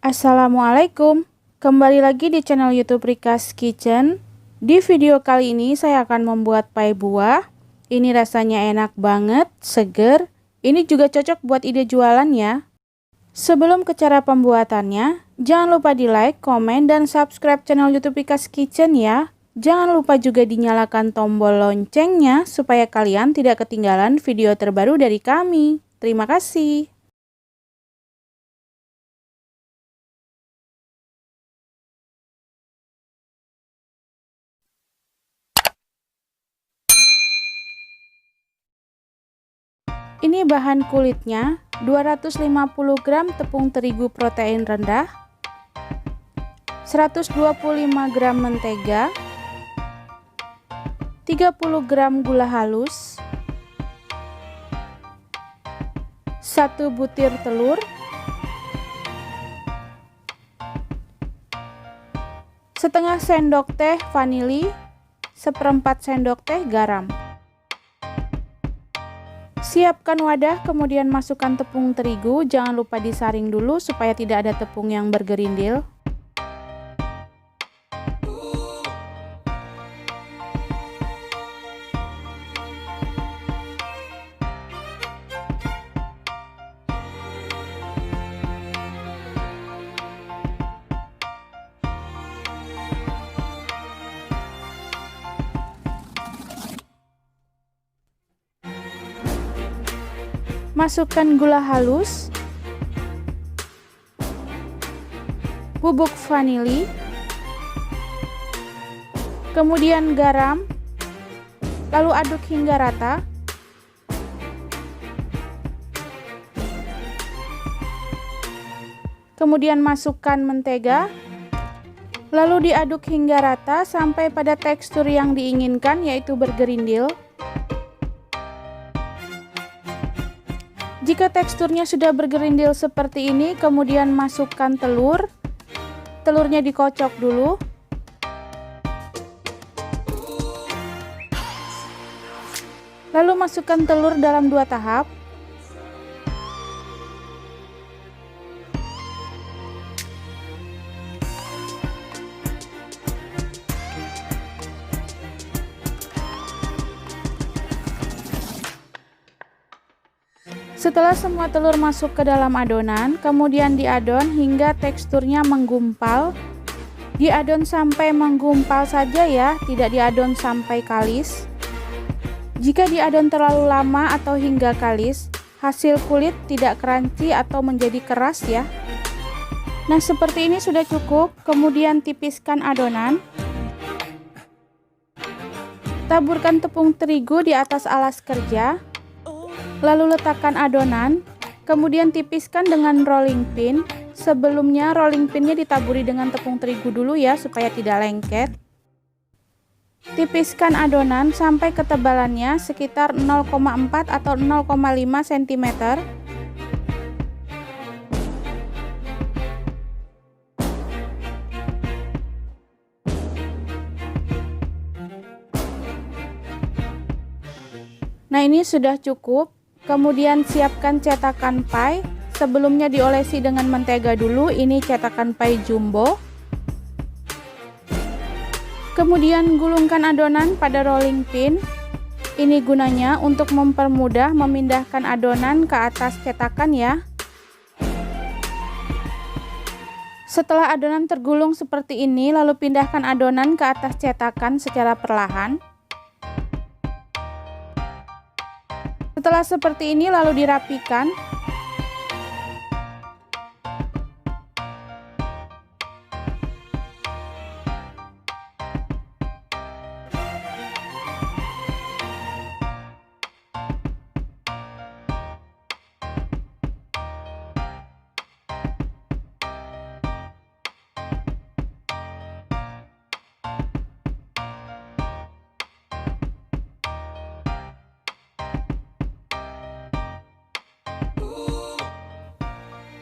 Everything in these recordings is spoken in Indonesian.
Assalamualaikum, kembali lagi di channel YouTube Rika's Kitchen. Di video kali ini saya akan membuat pai buah. Ini rasanya enak banget, seger. Ini juga cocok buat ide jualan ya. Sebelum ke cara pembuatannya, jangan lupa di like, komen, dan subscribe channel YouTube Rika's Kitchen ya. Jangan lupa juga dinyalakan tombol loncengnya supaya kalian tidak ketinggalan video terbaru dari kami. Terima kasih. Ini bahan kulitnya, 250 gram tepung terigu protein rendah, 125 gram mentega, 30 gram gula halus, 1 butir telur, setengah sendok teh vanili, seperempat sendok teh garam. Siapkan wadah, kemudian masukkan tepung terigu. Jangan lupa disaring dulu supaya tidak ada tepung yang bergerindil. Masukkan gula halus, bubuk vanili, kemudian garam, lalu aduk hingga rata. Kemudian masukkan mentega, lalu diaduk hingga rata sampai pada tekstur yang diinginkan, yaitu bergerindil. Jika teksturnya sudah bergerindil seperti ini, kemudian masukkan telur. Telurnya dikocok dulu. Lalu masukkan telur dalam 2 tahap. Setelah semua telur masuk ke dalam adonan, kemudian diadon hingga teksturnya menggumpal. Diadon sampai menggumpal saja ya, tidak diadon sampai kalis. Jika diadon terlalu lama atau hingga kalis, hasil kulit tidak crunchy atau menjadi keras ya. Nah, seperti ini sudah cukup. Kemudian tipiskan adonan. Taburkan tepung terigu di atas alas kerja. Lalu letakkan adonan, kemudian tipiskan dengan rolling pin. Sebelumnya rolling pinnya ditaburi dengan tepung terigu dulu ya, supaya tidak lengket. Tipiskan adonan sampai ketebalannya sekitar 0,4 atau 0,5 cm. Nah, ini sudah cukup. Kemudian siapkan cetakan pai. Sebelumnya diolesi dengan mentega dulu. Ini cetakan pai jumbo. Kemudian gulungkan adonan pada rolling pin. Ini gunanya untuk mempermudah memindahkan adonan ke atas cetakan ya. Setelah adonan tergulung seperti ini, lalu pindahkan adonan ke atas cetakan secara perlahan. Setelah seperti ini, lalu dirapikan.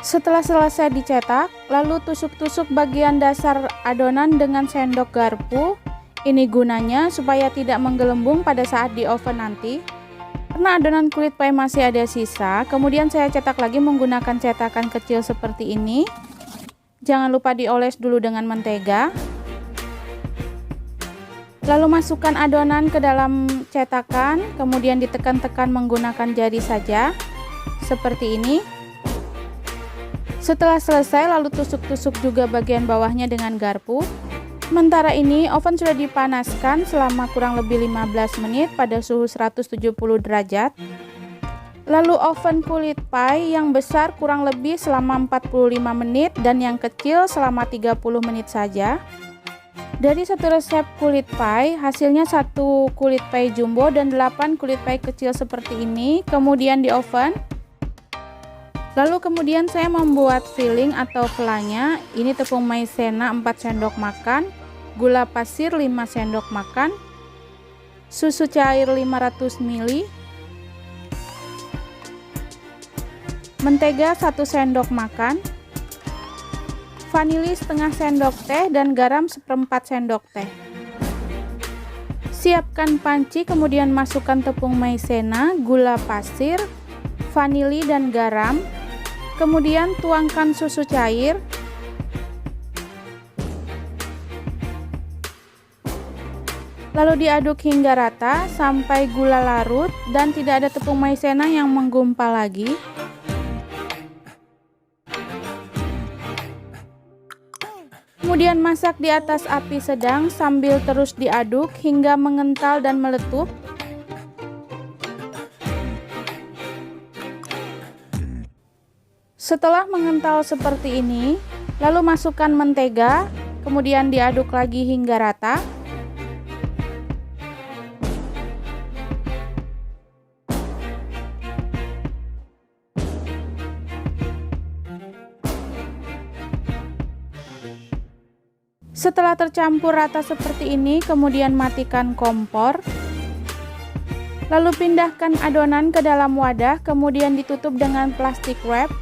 Setelah selesai dicetak, lalu tusuk-tusuk bagian dasar adonan dengan sendok garpu. Ini gunanya supaya tidak menggelembung pada saat di oven nanti. Karena adonan kulit pai masih ada sisa, kemudian saya cetak lagi menggunakan cetakan kecil seperti ini. Jangan lupa dioles dulu dengan mentega. Lalu masukkan adonan ke dalam cetakan, kemudian ditekan-tekan menggunakan jari saja, seperti ini. Setelah selesai, lalu tusuk-tusuk juga bagian bawahnya dengan garpu. Sementara ini, oven sudah dipanaskan selama kurang lebih 15 menit pada suhu 170 derajat. Lalu oven kulit pie yang besar kurang lebih selama 45 menit dan yang kecil selama 30 menit saja. Dari satu resep kulit pie, hasilnya 1 kulit pie jumbo dan 8 kulit pie kecil seperti ini, kemudian di oven. Lalu kemudian saya membuat filling atau flanya. Ini tepung maizena 4 sendok makan, gula pasir 5 sendok makan, susu cair 500 ml, mentega 1 sendok makan, vanili setengah sendok teh, dan garam 1/4 sendok teh. Siapkan panci, kemudian masukkan tepung maizena, gula pasir, vanili, dan garam. Kemudian tuangkan susu cair. Lalu diaduk hingga rata sampai gula larut dan tidak ada tepung maizena yang menggumpal lagi. Kemudian masak di atas api sedang sambil terus diaduk hingga mengental dan meletup. Setelah mengental seperti ini, lalu masukkan mentega, kemudian diaduk lagi hingga rata. Setelah tercampur rata seperti ini, kemudian matikan kompor. Lalu pindahkan adonan ke dalam wadah, kemudian ditutup dengan plastik wrap.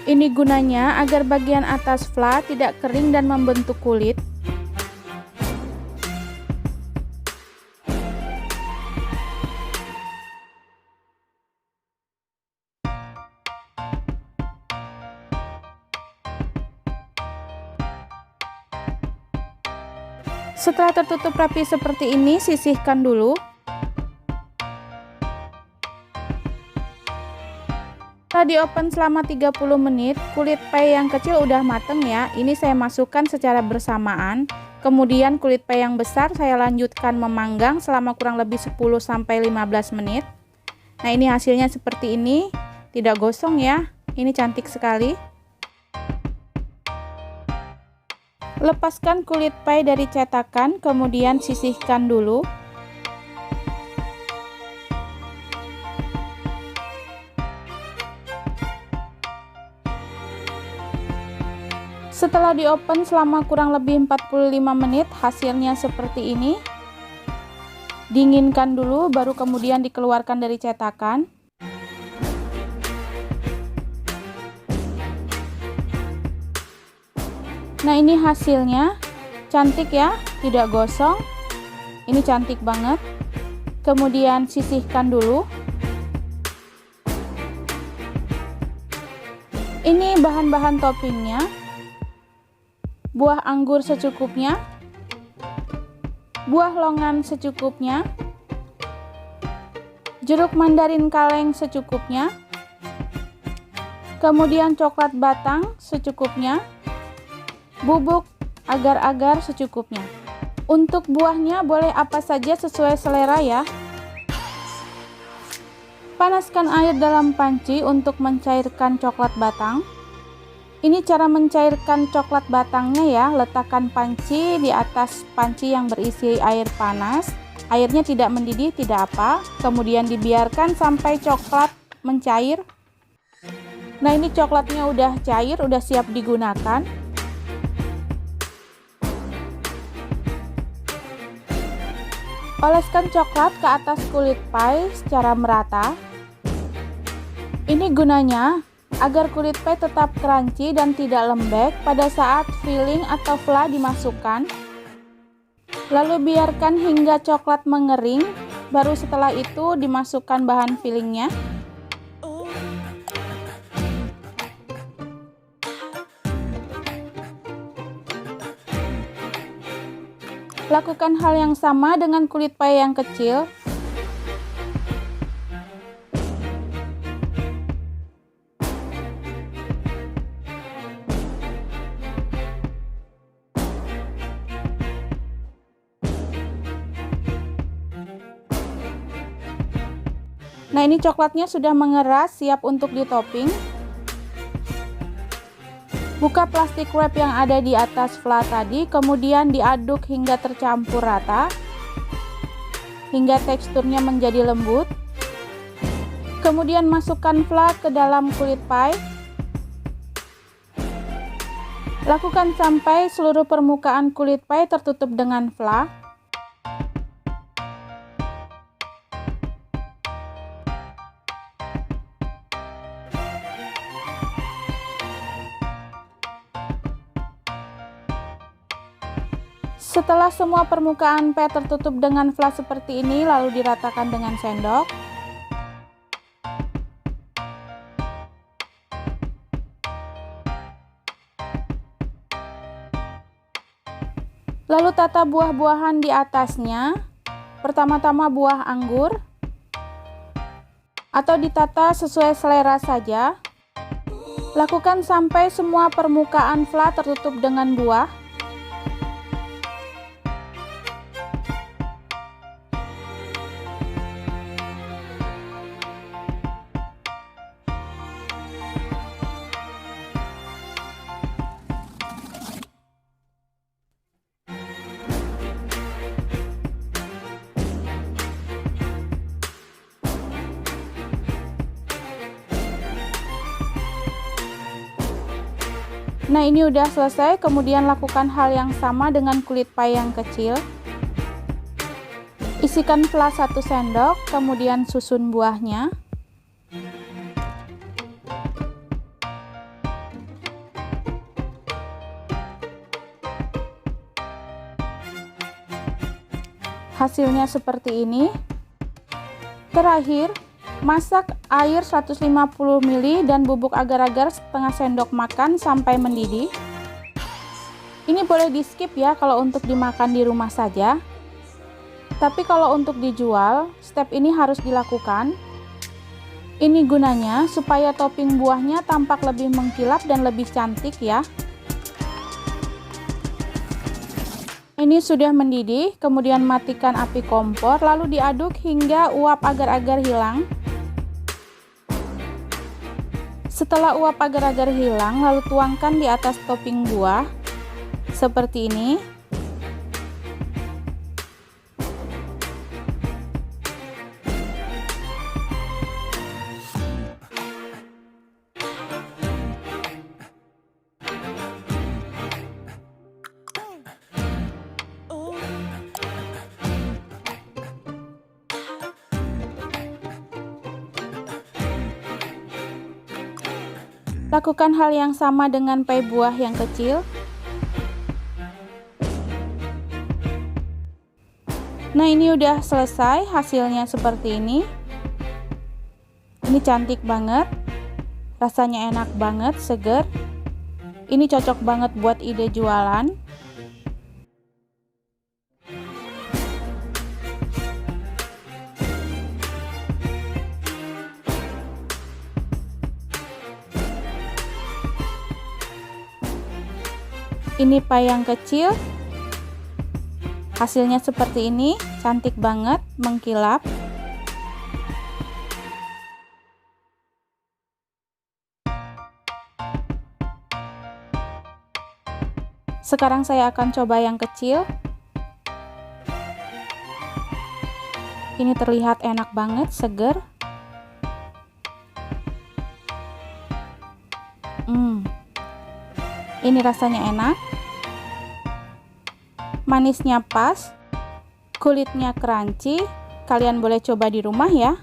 Ini gunanya agar bagian atas fla tidak kering dan membentuk kulit. Setelah tertutup rapi seperti ini, sisihkan dulu. Setelah di oven selama 30 menit, kulit pie yang kecil udah mateng ya. Ini saya masukkan secara bersamaan. Kemudian kulit pie yang besar saya lanjutkan memanggang selama kurang lebih 10-15 menit. Nah, ini hasilnya seperti ini. Tidak gosong ya. Ini cantik sekali. Lepaskan kulit pie dari cetakan, kemudian sisihkan dulu. Setelah di oven selama kurang lebih 45 menit, hasilnya seperti ini. Dinginkan dulu, baru kemudian dikeluarkan dari cetakan. Nah, ini hasilnya. Cantik ya, tidak gosong. Ini cantik banget. Kemudian sisihkan dulu. Ini bahan-bahan toppingnya. Buah anggur secukupnya, buah longan secukupnya, jeruk mandarin kaleng secukupnya, kemudian coklat batang secukupnya, bubuk agar-agar secukupnya. Untuk buahnya boleh apa saja sesuai selera ya. Panaskan air dalam panci untuk mencairkan coklat batang. Ini cara mencairkan coklat batangnya ya. Letakkan panci di atas panci yang berisi air panas. Airnya tidak mendidih, tidak apa. Kemudian dibiarkan sampai coklat mencair. Nah, ini coklatnya udah cair, udah siap digunakan. Oleskan coklat ke atas kulit pie secara merata. Ini gunanya agar kulit pie tetap crunchy dan tidak lembek pada saat filling atau fla dimasukkan. Lalu biarkan hingga coklat mengering, baru setelah itu dimasukkan bahan fillingnya. Lakukan hal yang sama dengan kulit pie yang kecil. Nah, ini coklatnya sudah mengeras, siap untuk ditopping. Buka plastik wrap yang ada di atas fla tadi, kemudian diaduk hingga tercampur rata, hingga teksturnya menjadi lembut. Kemudian masukkan fla ke dalam kulit pie. Lakukan sampai seluruh permukaan kulit pie tertutup dengan fla. Setelah semua permukaan pie tertutup dengan fla seperti ini, lalu diratakan dengan sendok. Lalu tata buah-buahan di atasnya. Pertama-tama buah anggur, atau ditata sesuai selera saja. Lakukan sampai semua permukaan fla tertutup dengan buah. Nah, ini udah selesai. Kemudian lakukan hal yang sama dengan kulit pie yang kecil. Isikan fla 1 sendok, kemudian susun buahnya. Hasilnya seperti ini. Terakhir, masak air 150 ml dan bubuk agar-agar setengah sendok makan sampai mendidih. Ini boleh di skip ya kalau untuk dimakan di rumah saja. Tapi kalau untuk dijual, step ini harus dilakukan. Ini gunanya supaya topping buahnya tampak lebih mengkilap dan lebih cantik ya. Ini sudah mendidih, kemudian matikan api kompor, lalu diaduk hingga uap agar-agar hilang. Setelah uap agar-agar hilang, lalu tuangkan di atas topping buah seperti ini. Lakukan hal yang sama dengan pie buah yang kecil. Nah, ini udah selesai, hasilnya seperti ini. Ini cantik banget, rasanya enak banget, seger. Ini cocok banget buat ide jualan. Ini pie yang kecil, hasilnya seperti ini, cantik banget, mengkilap. Sekarang saya akan coba yang kecil. Ini terlihat enak banget, seger. Ini rasanya enak, manisnya pas, kulitnya crunchy. Kalian boleh coba di rumah ya.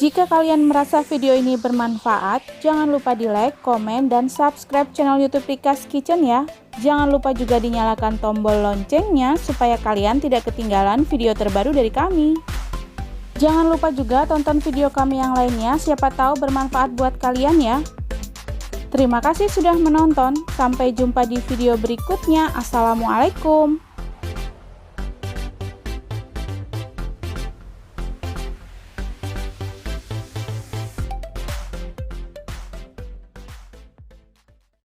Jika kalian merasa video ini bermanfaat, jangan lupa di like, komen, dan subscribe channel YouTube Rika's Kitchen ya. Jangan lupa juga dinyalakan tombol loncengnya supaya kalian tidak ketinggalan video terbaru dari kami. Jangan lupa juga tonton video kami yang lainnya, siapa tahu bermanfaat buat kalian ya. Terima kasih sudah menonton. Sampai jumpa di video berikutnya. Assalamualaikum.